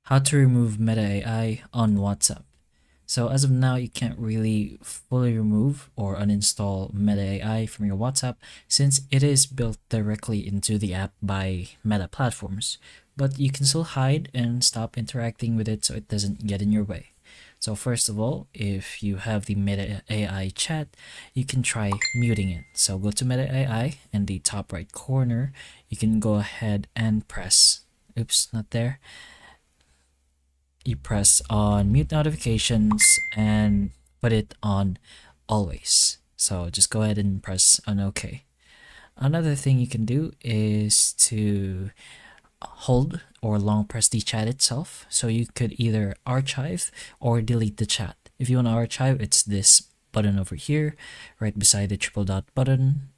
how to remove Meta AI on WhatsApp. So as of now, you can't really fully remove or uninstall Meta AI from your WhatsApp since it is built directly into the app by Meta platforms. But you can still hide and stop interacting with it so it doesn't get in your way. So first of all, if you have the Meta AI chat, you can try muting it. So go to Meta AI in the top right corner. You can go ahead and press, oops, not there. You press on mute notifications and put it on always. So just go ahead and press on OK. Another thing you can do is to hold or long press the chat itself. So you could either archive or delete the chat. If you want to archive, it's this button over here, right beside the triple dot button.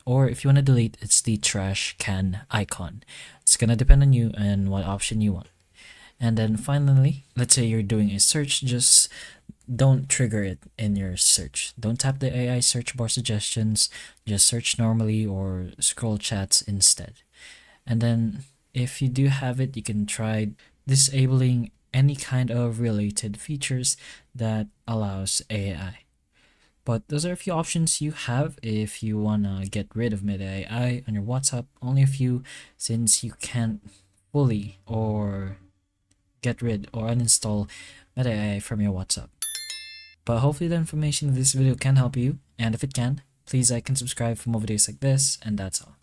Or if you want to delete, it's the trash can icon. It's gonna depend on you and what option you want. And then finally, let's say you're doing a search, just don't trigger it in your search. Don't tap the AI search bar suggestions, just search normally or scroll chats instead. And then if you do have it, you can try disabling any kind of related features that allows AI. But those are a few options you have if you want to get rid of Meta AI on your WhatsApp. Only a few since you can't fully or get rid or uninstall Meta AI from your WhatsApp. But hopefully the information in this video can help you, and if it can, please like and subscribe for more videos like this, and that's all.